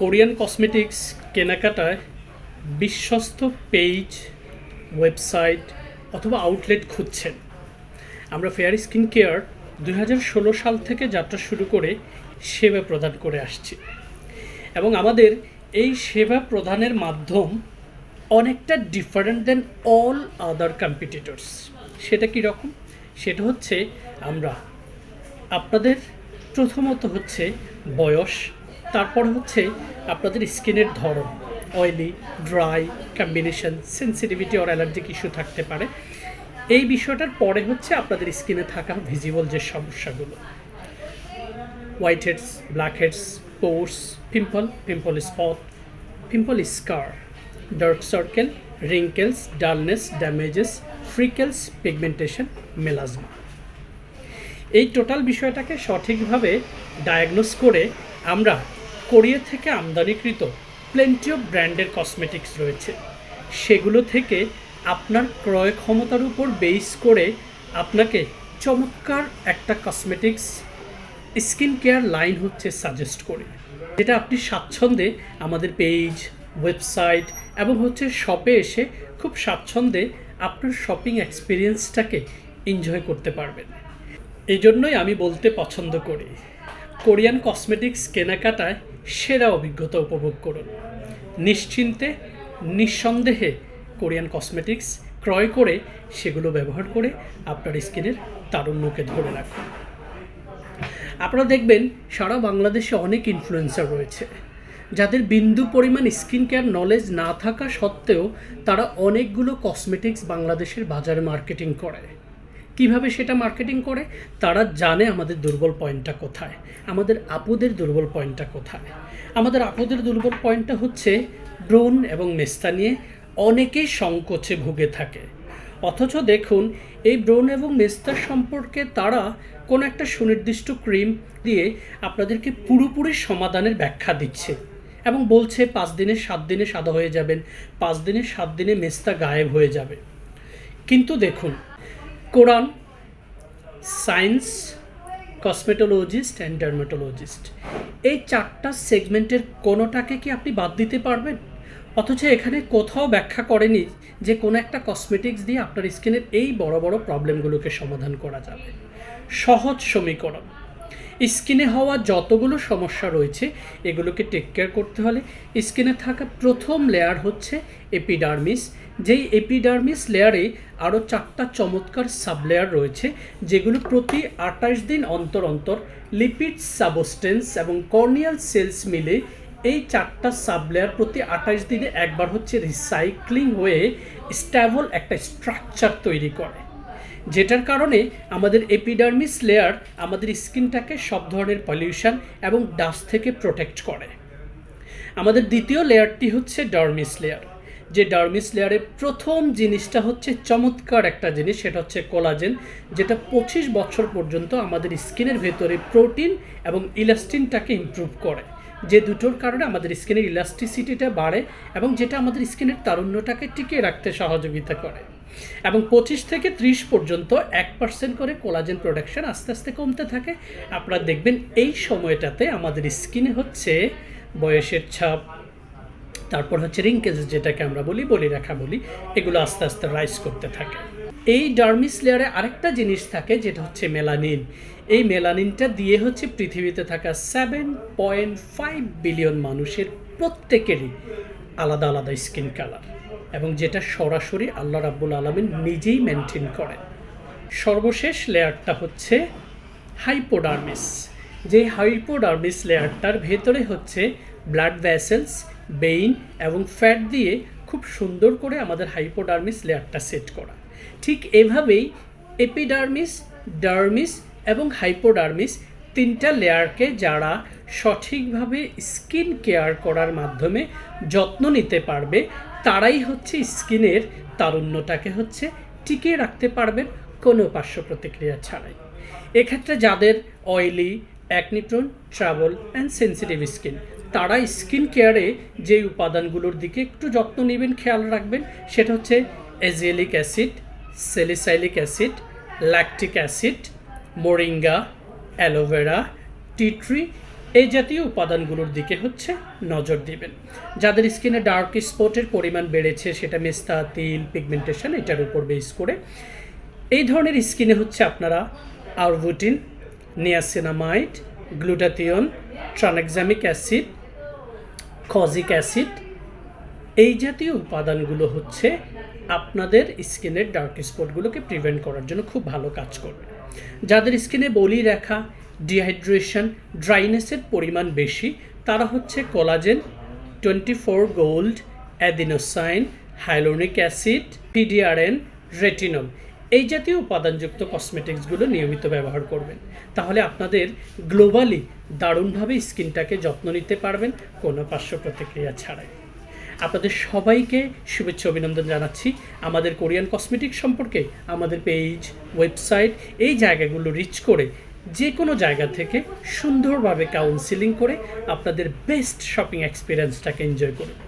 Korean cosmetics কেনাকাটায় বিশ্বস্ত page, website অথবা আউটলেট খুঁজছেন। আমরা ফেয়ার স্কিন কেয়ার 2016 সাল থেকে যাত্রা শুরু করে সেবা প্রদান করে আসছি এবং আমাদের এই সেবা প্রদানের মাধ্যম অনেকটা ডিফারেন্ট দেন অল আদার কম্পিটিটরস। সেটা কীরকম? সেটা হচ্ছে আমরা আপনাদের প্রথমত হচ্ছে বয়স, তারপর হচ্ছে আপনাদের স্কিনের ধরন, oily, dry, combination, sensitivity or allergic issue থাকতে পারে। এই বিষয়টার পরে হচ্ছে আপনাদের স্কিনে থাকা ভিজিবল যে সমস্যাগুলো, white heads, black heads, pores, pimple spot, pimple scar, dark circle, wrinkles, dullness, damages, freckles, pigmentation, melasma. এই টোটাল বিষয়টাকে সঠিকভাবে ডায়াগনোস করে আমরা কোরিয়া থেকে আমদানিকৃত প্লেন্টি অফ ব্র্যান্ডের কসমেটিক্স রয়েছে, সেগুলো থেকে আপনার ক্রয় ক্ষমতার উপর বেস করে আপনাকে চমৎকার একটা কসমেটিক্স স্কিন কেয়ার লাইন হচ্ছে সাজেস্ট করি, যেটা আপনি স্বাচ্ছন্দ্যে আমাদের পেজ, ওয়েবসাইট এবং হচ্ছে শপে এসে খুব স্বাচ্ছন্দ্যে আপনার শপিং এক্সপিরিয়েন্সটাকে এনজয় করতে পারবেন। এই জন্যই আমি বলতে পছন্দ করি, কোরিয়ান কসমেটিক্স কেনাকাটায় সেরা অভিজ্ঞতা উপভোগ করুন। নিশ্চিন্তে, নিঃসন্দেহে কোরিয়ান কসমেটিক্স ক্রয় করে সেগুলো ব্যবহার করে আপনার স্কিনের তারুণ্যকে ধরে রাখুন। আপনারা দেখবেন সারা বাংলাদেশে অনেক ইনফ্লুয়েন্সার রয়েছে যাদের বিন্দু পরিমাণ স্কিন কেয়ার নলেজ না থাকা সত্ত্বেও তারা অনেকগুলো কসমেটিক্স বাংলাদেশের বাজারে মার্কেটিং করে। কিভাবে সেটা মার্কেটিং করে? তারা জানে আমাদের দুর্বল পয়েন্টটা কোথায়, আমাদের আপুদের দুর্বল পয়েন্টটা কোথায়। আমাদের আপুদের দুর্বল পয়েন্টটা হচ্ছে ব্রণ এবং মেস্তা নিয়ে অনেকেই সংকোচে ভুগে থাকে, অথচ দেখুন এই ব্রণ এবং মেস্তার সম্পর্কে তারা কোনো একটা সুনির্দিষ্ট ক্রিম দিয়ে আপনাদেরকে পুরোপুরি সমাধানের ব্যাখ্যা দিচ্ছে এবং বলছে 5 দিনে 7 দিনে সাদা হয়ে যাবেন, 5 দিনে 7 দিনে মেস্তা গায়েব হয়ে যাবে। কিন্তু দেখুন, কোরআন, সায়েন্স, কসমেটোলজিস্ট অ্যান্ড ডার্মাটোলজিস্ট, এই 4টা সেগমেন্টের কোনোটাকে কি আপনি বাদ দিতে পারবেন? অথচ এখানে কোথাও ব্যাখ্যা করেনি যে কোনো একটা কসমেটিক্স দিয়ে আপনার স্কিনের এই বড় বড় প্রবলেমগুলোকে সমাধান করা যাবে। সহজ সমীকরণ, স্কিনে হওয়া যতগুলো সমস্যা রয়েছে এগুলোকে টেক কেয়ার করতে হলে স্কিনে থাকা প্রথম লেয়ার হচ্ছে এপিডার্মিস। যেই এপিডার্মিস লেয়ারে আরও 4টা চমৎকার সাবলেয়ার রয়েছে, যেগুলো প্রতি 28 দিন অন্তর অন্তর লিপিড সাবস্টেন্স এবং কর্নিয়াল সেলস মিলে এই 4টা সাবলেয়ার প্রতি 28 দিনে একবার হচ্ছে রিসাইক্লিং হয়ে স্ট্যাবল একটা স্ট্রাকচার তৈরি করে, যেটার কারণে আমাদের এপিডার্মিস লেয়ার আমাদের স্কিনটাকে সব ধরনের পলিউশন এবং ডাস্ট থেকে প্রোটেক্ট করে। আমাদের দ্বিতীয় লেয়ারটি হচ্ছে ডার্মিস লেয়ার, যে ডার্মিস লেয়ারের প্রথম জিনিসটা হচ্ছে চমৎকার একটা জিনিস, সেটা হচ্ছে কোলাজেন, যেটা 25 বছর পর্যন্ত আমাদের স্কিনের ভেতরে প্রোটিন এবং ইলাস্টিনটাকে ইমপ্রুভ করে, যে দুটোর কারণে আমাদের স্কিনের ইলাস্টিসিটিটা বাড়ে এবং যেটা আমাদের স্কিনের তারুণ্যটাকে টিকিয়ে রাখতে সহযোগিতা করে। এবং 25 থেকে 30 পর্যন্ত 1% করে কোলাজেন প্রোডাকশন আস্তে আস্তে কমতে থাকে। আপনারা দেখবেন এই সময়টাতে আমাদের স্কিনে হচ্ছে বয়সের ছাপ, তারপর হচ্ছে রিঙ্কেলস, যেটাকে আমরা বলি বলিরেখা বলি, এগুলো আস্তে আস্তে রাইজ করতে থাকে। এই ডার্মিস লেয়ারে আরেকটা জিনিস থাকে যেটা হচ্ছে মেলানিন। এই মেলানিনটা দিয়ে হচ্ছে পৃথিবীতে থাকা 7.5 বিলিয়ন মানুষের প্রত্যেকেরই আলাদা আলাদা স্কিন কালার, এবং যেটা সরাসরি আল্লাহ রাব্বুল আলামিন নিজেই মেনটেন করেন। সর্বশেষ লেয়ারটা হচ্ছে হাইপোডার্মিস। যে হাইপোডার্মিস লেয়ারটার ভেতরে হচ্ছে ব্লাড ভেসেলস, বেইন এবং ফ্যাট দিয়ে খুব সুন্দর করে আমাদের হাইপোডার্মিস লেয়ারটা সেট করা। ঠিক এভাবেই এপিডার্মিস, ডার্মিস এবং হাইপোডার্মিস 3টা লেয়ারকে যারা সঠিকভাবে স্কিন কেয়ার করার মাধ্যমে যত্ন নিতে পারবে তারাই হচ্ছে স্কিনের তারুণ্যটাকে হচ্ছে টিকিয়ে রাখতে পারবেন কোনো পার্শ্ব প্রতিক্রিয়া ছাড়াই। এক্ষেত্রে যাদের oily, acne-prone, trouble and sensitive skin, তারা স্কিন কেয়ারে যে উপাদানগুলোর দিকে একটু যত্ন নেবেন, খেয়াল রাখবেন, সেটা হচ্ছে azelaic acid, salicylic acid, lactic acid, moringa, aloe vera, tea tree এই জাতীয় উপাদানগুলোর দিকে হচ্ছে নজর দিবেন। যাদের স্কিনে ডার্ক স্পটের পরিমাণ বেড়েছে, সেটা মেস্তা, তিল, পিগমেন্টেশন, এটার উপর বেস করে, এই ধরনের স্কিনে হচ্ছে আপনারা arbutin, niacinamide, glutathione, tranexamic acid, kojic acid, এই জাতীয় উপাদানগুলো হচ্ছে আপনাদের স্কিনের ডার্ক স্পটগুলোকে প্রিভেন্ট করার জন্য খুব ভালো কাজ করবে। যাদের স্কিনে বলি রেখা, ডিহাইড্রেশন, ড্রাইনেসের পরিমাণ বেশি, তারা হচ্ছে collagen, 24 gold, adenosine, hyaluronic acid, PDRN, retinol, এই জাতীয় উপাদানযুক্ত কসমেটিক্সগুলো নিয়মিত ব্যবহার করবেন। তাহলে আপনাদের গ্লোবালি দারুণভাবে স্কিনটাকে যত্ন নিতে পারবেন কোনো পার্শ্ব প্রতিক্রিয়া ছাড়াই। আপনাদের সবাইকে শুভেচ্ছা অভিনন্দন জানাচ্ছি। আমাদের কোরিয়ান কসমেটিক সম্পর্কে আমাদের পেজ, ওয়েবসাইট, এই জায়গাগুলো রিচ করে যে কোনো জায়গা থেকে সুন্দরভাবে কাউন্সিলিং করে আপনাদের বেস্ট শপিং এক্সপিরিয়েন্সটাকে এনজয় করুন।